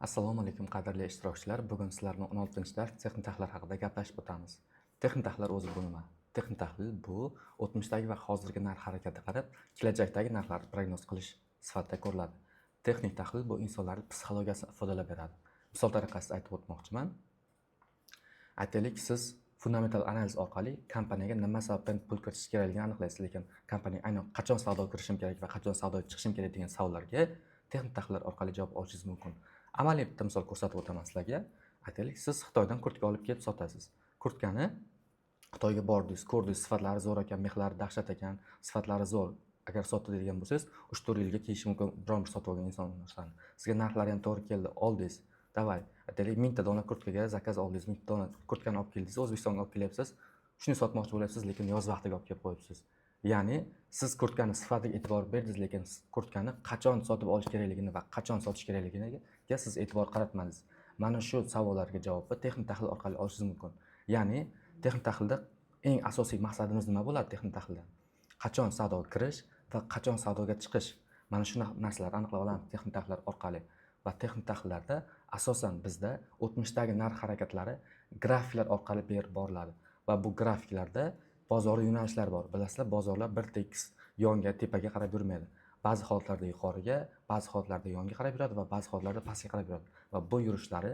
Assalomu alaykum qadrli ishtirokchilar. Bugun sizlarni 16-dars texnik tahlil haqida gaplashib o'tamiz. Texnik tahlil o'zi bu nima? Texnik tahlil bu o'tmishdagi va hozirgi narx harakatiga qarab kelajakdagi narxlarni prognoz qilish sifatida ko'riladi. Texnik tahlil bu insonlarning psixologiyasini ifodalab beradi. Misol tariqasida aytib o'tmoqchiman. Aytaylik, siz fundamental analiz orqali kompaniyaga nima sababdan pul kiritish kerakligini aniqlaysiz, lekin kompaniya aynan qachon savdoga kirishim kerak va qachon savdoga chiqishim kerak degan savollarga texnik tahlillar orqali javob olishingiz mumkin. Amaliy bitta misol ko'rsatib o'taman sizlarga. Aytaylik, siz Xitoydan kurtka olib kelib sotasiz. Kurtkani Xitoyga bordingiz, ko'rdingiz, sifatlari zo'r ekan, mexlari dahshat ekan, sifatlari zo'r. Agar sotdi deydigan bo'lsangiz, 3-4 yilga kiyishi mumkin biron bir sotib olgan insonlarni. Sizga narxlari ham to'g'ri keldi, oldingiz. Davay, aytaylik 1000 ta dona kurtkaga zakaz oldingiz, 1000 ta dona kurtkani olib keldingiz, O'zbekistonga olib kelyapsiz. Shuni sotmoqchi bo'lyapsiz, lekin yoz vaqtiga olib kelib qo'yibsiz. Ya'ni siz kurtkani sifatiga e'tibor berdingiz, lekin kurtkani qachon sotib olish kerakligini va qachon sotish kerakligiga siz e'tibor qaratmadingiz. Mana shu savollarga javobni texnik tahlil orqali olishingiz mumkin. Ya'ni texnik tahlilda eng asosiy maqsadimiz nima bo'ladi texnik tahlilda? Qachon savdoga kirish va qachon savdoga chiqish. Mana shu narsalarni aniqlab olamiz texnik tahlillar orqali. Va texnik tahlillarda asosan bizda o'tmishdagi narx harakatlari grafiklar orqali berib boriladi. Va bu grafiklarda bozor yo'nalishlari bor. Bilasizlar, bozorlar bir tekis yonga, tepaga qarab yurmaydi. Ba'zi holatlarda yuqoriga, ba'zi holatlarda yonga qarab yuradi va ba'zi holatlarda pastga qarab yuradi. Va bu yurishlari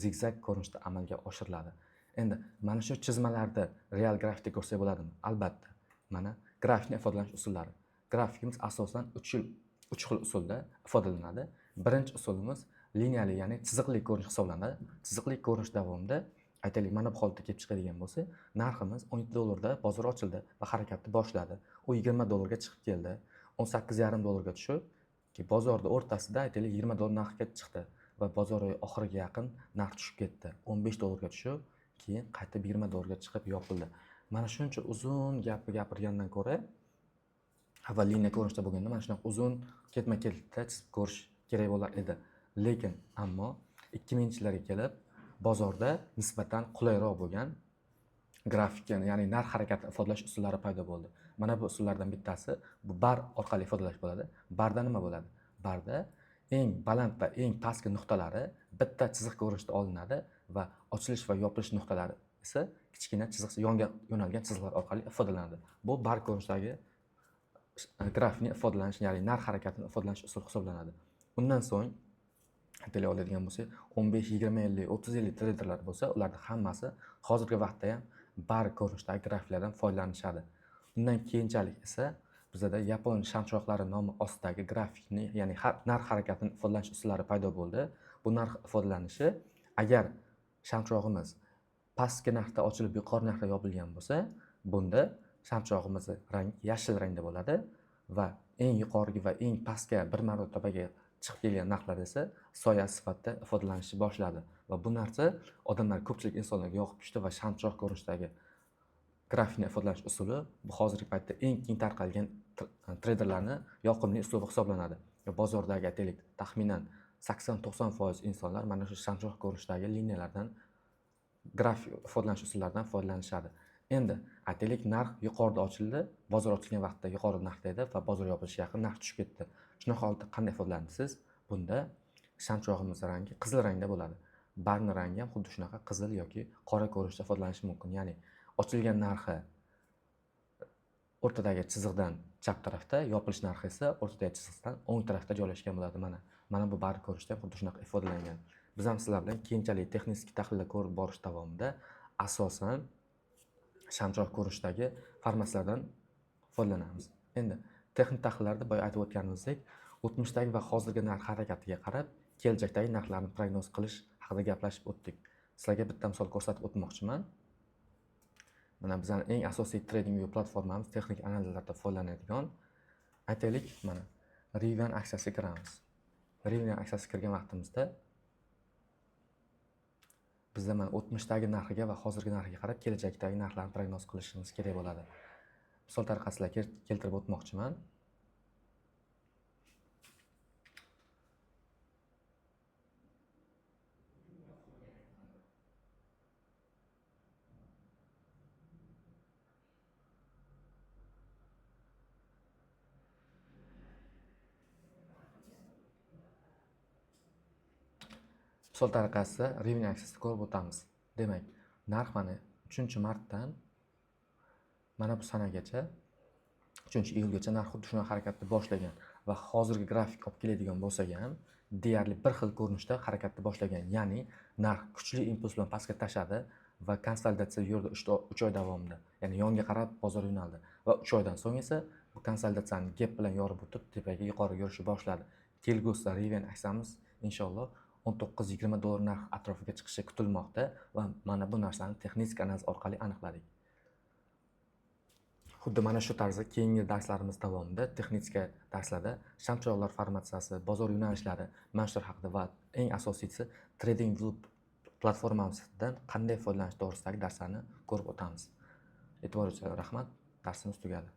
zigzag ko'rinishda amalga oshiriladi. Endi mana shu chizmalarda real grafikda ko'rsak bo'ladimi? Albatta. Mana grafikni ifodalash usullari. Grafikimiz asosan 3 xil usulda ifodalanadi. Birinchi usulimiz liniyali, ya'ni chiziqli ko'rinish hisoblanadi. Chiziqli ko'rinish davomida aytaylik, mana bu holatda kelib chiqadigan bo'lsa, narximiz 17 dollarda bozor ochildi va harakatni boshladi. U 20 dollarga chiqib keldi. 18,5 dollarga tushib, bozorning o'rtasida aytaylik 20 dollar narxga chiqdi va bozor oxiriga yaqin narx tushib ketdi. 15 dollarga tushib, keyin qaytib 20 dollarga chiqib yopildi. Mana shuncha uzun gapni gapirgandan ko'ra avval liniya ko'rinishda bo'lganda mana shunaqa uzun ketma-ketlikda chizib ko'rish kerak bo'lar edi. Lekin ammo 2000-yillarga kelib bozorda nisbatan qulayroq bo'lgan grafik, ya'ni narx harakatini ifodalash usullari paydo bo'ldi. Mana bu usullardan bittasi bu bar orqali ifodalash bo'ladi. Barda nima bo'ladi? Barda eng baland va eng pastki nuqtalari bitta chiziq ko'rinishda olinadi va ochilish va yopilish nuqtalari esa kichkina chiziq, yonga yo'nalgan chiziqlar orqali ifodalanadi. Bu bar ko'rinishidagi grafikni ifodalanish, ya'ni narx harakatini ifodalash usuli hisoblanadi. Undan so'ng aytaylik oladigan bo'lsak, 15, 20 yillik, 30 yillik treyderlar bo'lsa, ularning hammasi hozirgi vaqtda ham bar ko'rinishidagi grafiklardan foydalanishadi. Undan keyinchalik esa bizda Yapon shamchiroqlari nomi ostidagi grafikni, ya'ni narx harakatini ifodalash usullari paydo bo'ldi. Bu narx ifodalanishi, agar shamchirog'imiz pastki narxda ochilib yuqori narxda yopilgan bo'lsa, bunda shamchirog'imizning rangi yashil rangda bo'ladi va eng yuqorgi va eng pastga bir marotabaga chiqib kelgan narxlar esa soya sifatida ifodalanishni boshladi va bu narsa odamlar, ko'pchilik insonlarga yoqib tushdi va shamchiroq ko'rinishidagi grafikni ifodalash usuli bu hozirgi paytda eng keng tarqalgan treyderlarning yoqimli uslubi hisoblanadi. Bozordagi aytaylik taxminan 80-90% insonlar mana shu shamchiroq ko'rinishidagi liniyalardan, grafik ifodalash usullaridan foydalanishadi. Endi aytaylik narx yuqorida ochildi, bozor ochilgan vaqtda yuqori narxda edi va bozor yopilishiga yaqin narx tushib ketdi. Shunaqa holatda qanday ifodalanasiz? Bunda shamchirog'imiz rangi qizil rangda bo'ladi. Barning rangi ham xuddi shunaqa qizil yoki qora ko'rinishda ifodalanishi mumkin. Ya'ni ochilgan narxi o'rtadagi chiziqdan chap tarafda, yopilish narxi esa o'rtadagi chiziqdan o'ng tarafda joylashgan bo'ladi. Mana bu bar ko'rinishda ham xuddi shunaqa ifodalangan. Biz ham sizlar bilan keyinchalik texnik tahlillar ko'rib borish davomida asosan shamchiroq ko'rinishidagi formatsiyalardan foydalanamiz. Endi texnik tahlillarda boya aytib o'tganimizdek, o'tmishdagi va hozirgi narx harakatiga qarab kelajakdagi narxlarni prognoz qilish haqida gaplashib o'tdik. Sizlarga bitta misol ko'rsatib o'tmoqchiman. Mana bizning eng asosiy trading view platformamiz texnik analizlarda foydalanadigan, aytaylik, mana Rivian aksiyasiga kiramiz. Rivian aksiyasiga kirgan vaqtimizda bizda mana o'tmishdagi narxiga va hozirgi narxiga qarab kelajakdagi narxlarni prognoz qilishimiz kerak bo'ladi. Misol tariqasida keltirib o'tmoqchiman. Misol tariqasida revenue aksesini ko'rib o'tamiz. Demak, narx mana 3-martdan mana bu sanagacha 3-iyulgacha narx xuddi shunaqa harakatni boshlagan va hozirgi grafik olib keladigan bo'lsak ham deyarli bir xil ko'rinishda harakatni boshlagan. Ya'ni narx kuchli impuls bilan pastga tashladi va konsolidatsiya yurdi 3 oy davomida. Ya'ni yonga qarab bozor yo'naldi va 3 oydan so'ng esa bu konsolidatsiyani gap bilan yorib o'tib tepaga yuqori yurishni boshladi. Kelgusida revenue aksamiz inshaalloh $19-20 narx atrofiga chiqishi kutilmoqda va mana bu narsani texnik analiz orqali aniqladik. Xuddi mana shu tarzda keyingi darslarimiz davomida texnik darslarda shamchiroqlar formatsiyasi, bozor yo'nalishlari, mana shular haqida va eng asosiysi TradingView platformasidan qanday foydalanish to'g'risidagi darslarni ko'rib o'tamiz. E'tiboringiz uchun rahmat. Darsimiz tugadi.